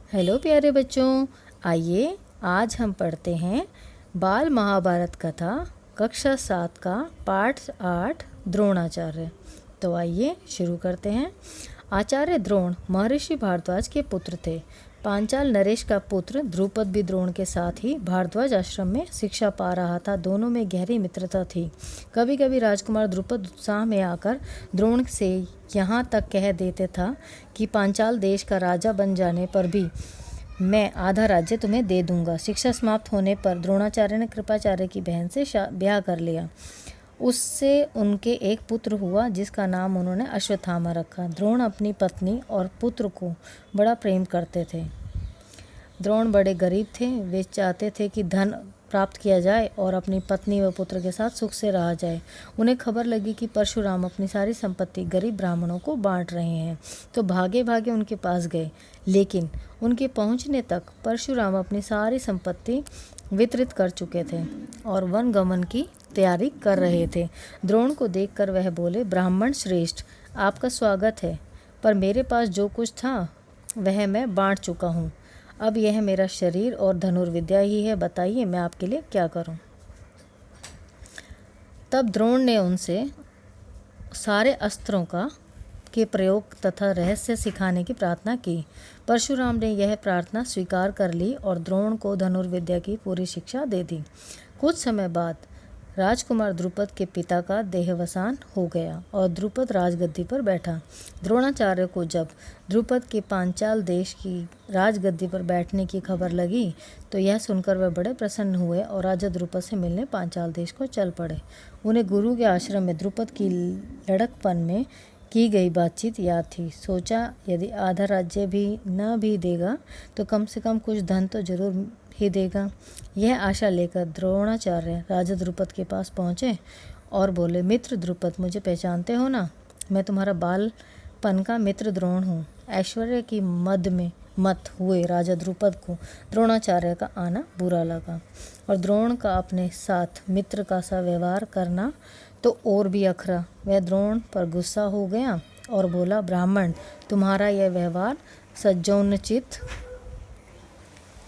Hello प्यारे बच्चों, आइए आज हम पढ़ते हैं बाल महाभारत कथा कक्षा 7 का पाठ 8 द्रोणाचार्य। तो आइए शुरू करते हैं। आचार्य द्रोण महर्षि भारद्वाज के पुत्र थे। पांचाल नरेश का पुत्र द्रुपद भी द्रोण के साथ ही भारद्वाज आश्रम में शिक्षा पा रहा था। दोनों में गहरी मित्रता थी। कभी कभी राजकुमार द्रुपद उत्साह में आकर द्रोण से यहाँ तक कह देते था कि पांचाल देश का राजा बन जाने पर भी मैं आधा राज्य तुम्हें दे दूंगा। शिक्षा समाप्त होने पर द्रोणाचार्य ने कृपाचार्य की बहन से ब्याह कर लिया। उससे उनके एक पुत्र हुआ जिसका नाम उन्होंने अश्वत्थामा रखा। द्रोण अपनी पत्नी और पुत्र को बड़ा प्रेम करते थे। द्रोण बड़े गरीब थे। वे चाहते थे कि धन प्राप्त किया जाए और अपनी पत्नी व पुत्र के साथ सुख से रहा जाए। उन्हें खबर लगी कि परशुराम अपनी सारी संपत्ति गरीब ब्राह्मणों को बांट रहे हैं, तो भागे भागे उनके पास गए। लेकिन उनके पहुंचने तक परशुराम अपनी सारी संपत्ति वितरित कर चुके थे और वन गमन की तैयारी कर रहे थे। द्रोण को देखकर वह बोले, ब्राह्मण श्रेष्ठ, आपका स्वागत है, पर मेरे पास जो कुछ था वह मैं बांट चुका हूँ। अब यह मेरा शरीर और धनुर्विद्या ही है। बताइए मैं आपके लिए क्या करूं। तब द्रोण ने उनसे सारे अस्त्रों के प्रयोग तथा रहस्य सिखाने की प्रार्थना की। परशुराम ने यह प्रार्थना स्वीकार कर ली और द्रोण को धनुर्विद्या की पूरी शिक्षा दे दी। कुछ समय बाद राजकुमार द्रुपद के पिता का देहावसान हो गया और द्रुपद राजगद्दी पर बैठा। द्रोणाचार्य को जब द्रुपद के पांचाल देश की राजगद्दी पर बैठने की खबर लगी तो यह सुनकर वह बड़े प्रसन्न हुए और राजा द्रुपद से मिलने पांचाल देश को चल पड़े। उन्हें गुरु के आश्रम में द्रुपद की लड़कपन में की गई बातचीत याद थी। सोचा यदि आधा राज्य भी न भी देगा तो कम से कम कुछ धन तो जरूर ही देगा। यह आशा लेकर द्रोणाचार्य राजा द्रुपद के पास पहुँचे और बोले, मित्र द्रुपद, मुझे पहचानते हो ना? मैं तुम्हारा बालपन का मित्र द्रोण हूँ। ऐश्वर्य की मद में मत हुए राजा द्रुपद को द्रोणाचार्य का आना बुरा लगा और द्रोण का अपने साथ मित्र का सा व्यवहार करना तो और भी अखरा। वह द्रोण पर गुस्सा हो गया और बोला, ब्राह्मण, तुम्हारा यह व्यवहार सज्जनोचित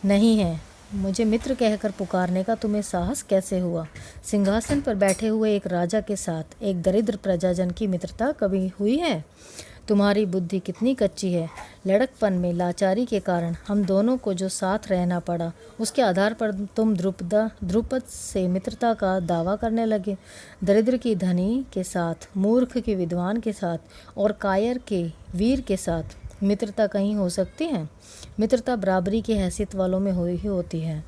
नहीं है। मुझे मित्र कहकर पुकारने का तुम्हें साहस कैसे हुआ? सिंहासन पर बैठे हुए एक राजा के साथ एक दरिद्र प्रजाजन की मित्रता कभी हुई है? तुम्हारी बुद्धि कितनी कच्ची है। लड़कपन में लाचारी के कारण हम दोनों को जो साथ रहना पड़ा, उसके आधार पर तुम द्रुपद से मित्रता का दावा करने लगे। दरिद्र की धनी के साथ, मूर्ख के विद्वान के साथ और कायर के वीर के साथ मित्रता कहीं हो सकती है? मित्रता बराबरी की हैसियत वालों में ही होती है।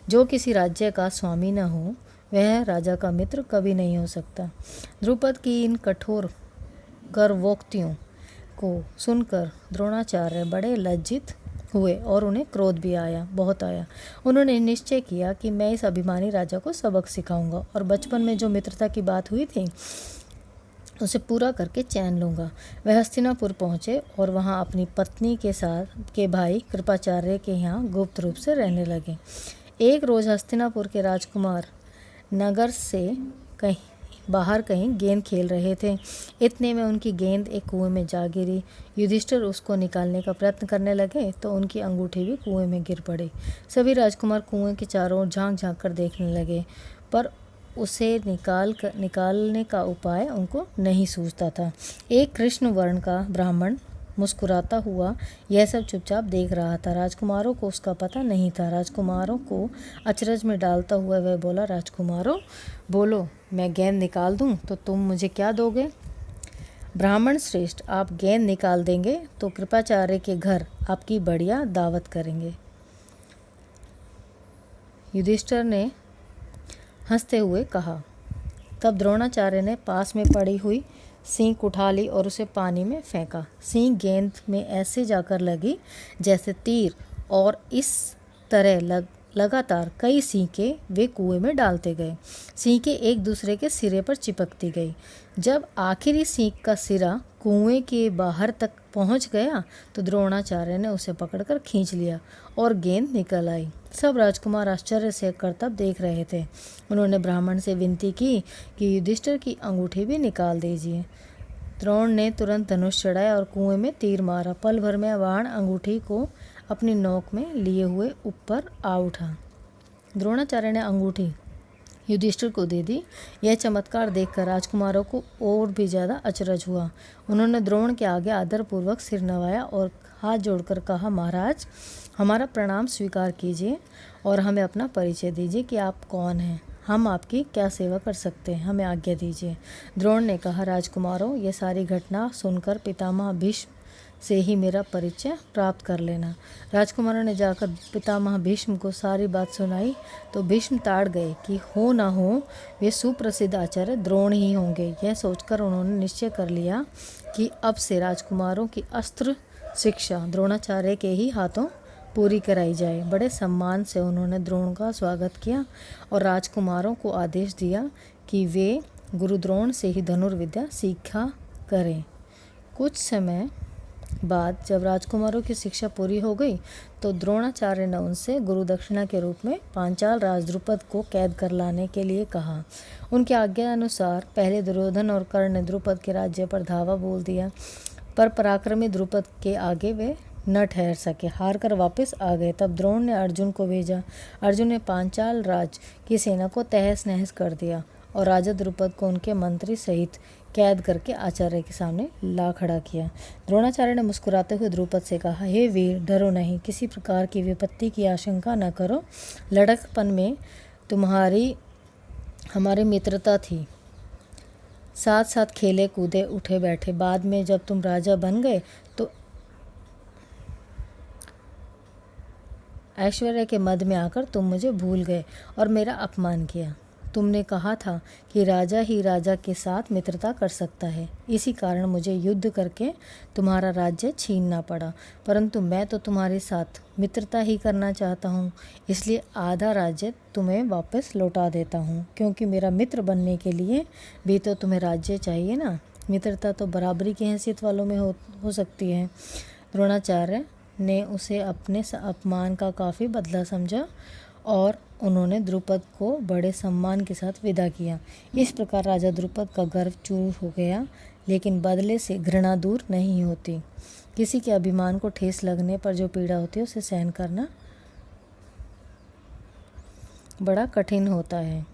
जो किसी राज्य का स्वामी न हो वह राजा का मित्र कभी नहीं हो सकता। द्रुपद की इन कठोर गर्वोक्तियों को सुनकर द्रोणाचार्य बड़े लज्जित हुए और उन्हें क्रोध भी बहुत आया। उन्होंने निश्चय किया कि मैं इस अभिमानी राजा को सबक सिखाऊंगा और बचपन में जो मित्रता की बात हुई थी उसे पूरा करके चैन लूँगा। वह हस्तिनापुर पहुँचे और वहाँ अपनी पत्नी के साथ के भाई कृपाचार्य के यहाँ गुप्त रूप से रहने लगे। एक रोज़ हस्तिनापुर के राजकुमार नगर से बाहर कहीं गेंद खेल रहे थे। इतने में उनकी गेंद एक कुएं में जा गिरी। युधिष्ठिर उसको निकालने का प्रयत्न करने लगे तो उनकी अंगूठी भी कुएं में गिर पड़ी। सभी राजकुमार कुएं के चारों ओर झांक झांक कर देखने लगे, पर उसे निकालने का उपाय उनको नहीं सूझता था। एक कृष्ण वर्ण का ब्राह्मण मुस्कुराता हुआ यह सब चुपचाप देख रहा था। राजकुमारों को उसका पता नहीं था। राजकुमारों को अचरज में डालता हुआ वह बोला, राजकुमारों, बोलो, मैं गेंद निकाल दूं तो तुम मुझे क्या दोगे? ब्राह्मण श्रेष्ठ, आप गेंद निकाल देंगे तो कृपाचार्य के घर आपकी बढ़िया दावत करेंगे। युधिष्ठिर ने हंसते हुए कहा। तब द्रोणाचार्य ने पास में पड़ी हुई सींग उठा ली और उसे पानी में फेंका। सींग गेंद में ऐसे जाकर लगी जैसे तीर और इस तरह लगातार कई सींकें वे कुएं में डालते गए। सींकें एक दूसरे के सिरे पर चिपकती गई। जब आखिरी सींक का सिरा कुएं के बाहर तक पहुंच गया तो द्रोणाचार्य ने उसे पकड़कर खींच लिया और गेंद निकल आई। सब राजकुमार आश्चर्य से करतब देख रहे थे। उन्होंने ब्राह्मण से विनती की कि युधिष्ठिर की अंगूठी भी निकाल दीजिए। द्रोण ने तुरंत धनुष चढ़ाया और कुएं में तीर मारा। पल भर में बाण अंगूठी को अपनी नोक में लिए हुए ऊपर आ उठा। द्रोणाचार्य ने अंगूठी युधिष्ठिर को दे दी। यह चमत्कार देखकर राजकुमारों को और भी ज़्यादा अचरज हुआ। उन्होंने द्रोण के आगे आदरपूर्वक सिर नवाया और हाथ जोड़कर कहा, महाराज, हमारा प्रणाम स्वीकार कीजिए और हमें अपना परिचय दीजिए कि आप कौन हैं। हम आपकी क्या सेवा कर सकते हैं, हमें आज्ञा दीजिए। द्रोण ने कहा, राजकुमारों, ये सारी घटना सुनकर पितामह भीष्म से ही मेरा परिचय प्राप्त कर लेना। राजकुमारों ने जाकर पितामह भीष्म को सारी बात सुनाई तो भीष्म ताड़ गए कि हो न हो वे सुप्रसिद्ध आचार्य द्रोण ही होंगे। यह सोचकर उन्होंने निश्चय कर लिया कि अब से राजकुमारों की अस्त्र शिक्षा द्रोणाचार्य के ही हाथों पूरी कराई जाए। बड़े सम्मान से उन्होंने द्रोण का स्वागत किया और राजकुमारों को आदेश दिया कि वे गुरु द्रोण से ही धनुर्विद्या सीखा करें। कुछ समय बाद जब राजकुमारों की शिक्षा पूरी हो गई तो द्रोणाचार्य ने उनसे गुरु दक्षिणा के रूप में पांचाल राज द्रुपद को कैद कर लाने के लिए कहा। उनकी आज्ञा अनुसार पहले दुर्योधन और कर्ण ने द्रुपद के राज्य पर धावा बोल दिया, पर पराक्रमी द्रुपद के आगे वे न ठहर सके, हार कर वापस आ गए। तब द्रोण ने अर्जुन को भेजा। अर्जुन ने पांचाल राज की सेना को तहस नहस कर दिया और राजा द्रुपद को उनके मंत्री सहित कैद करके आचार्य के सामने ला खड़ा किया। द्रोणाचार्य ने मुस्कुराते हुए द्रुपद से कहा, हे वीर, डरो नहीं, किसी प्रकार की विपत्ति की आशंका न करो। लड़कपन में तुम्हारी हमारी मित्रता थी, साथ साथ खेले कूदे उठे बैठे। बाद में जब तुम राजा बन गए तो ऐश्वर्य के मद में आकर तुम मुझे भूल गए और मेरा अपमान किया। तुमने कहा था कि राजा ही राजा के साथ मित्रता कर सकता है, इसी कारण मुझे युद्ध करके तुम्हारा राज्य छीनना पड़ा, परंतु मैं तो तुम्हारे साथ मित्रता ही करना चाहता हूँ, इसलिए आधा राज्य तुम्हें वापस लौटा देता हूँ, क्योंकि मेरा मित्र बनने के लिए भी तो तुम्हें राज्य चाहिए ना। मित्रता तो बराबरी की हैसियत वालों में हो सकती है। द्रोणाचार्य ने उसे अपने अपमान का काफ़ी बदला समझा और उन्होंने द्रुपद को बड़े सम्मान के साथ विदा किया। इस प्रकार राजा द्रुपद का गर्व चूर हो गया, लेकिन बदले से घृणा दूर नहीं होती। किसी के अभिमान को ठेस लगने पर जो पीड़ा होती है उसे सहन करना बड़ा कठिन होता है।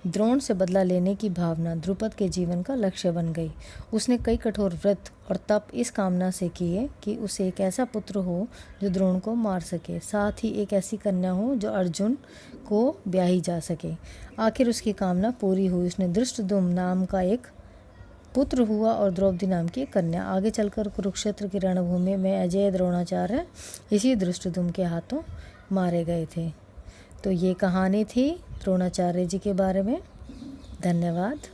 द्रोण से बदला लेने की भावना द्रुपद के जीवन का लक्ष्य बन गई। उसने कई कठोर व्रत और तप इस कामना से किए कि उसे एक ऐसा पुत्र हो जो द्रोण को मार सके, साथ ही एक ऐसी कन्या हो जो अर्जुन को ब्याही जा सके। आखिर उसकी कामना पूरी हुई। उसने धृष्टद्युम्न नाम का एक पुत्र हुआ और द्रौपदी नाम की एक कन्या। आगे चलकर कुरुक्षेत्र की रणभूमि में अजय द्रोणाचार्य इसी धृष्टद्युम्न के हाथों मारे गए थे। तो ये कहानी थी द्रोणाचार्य जी के बारे में। धन्यवाद।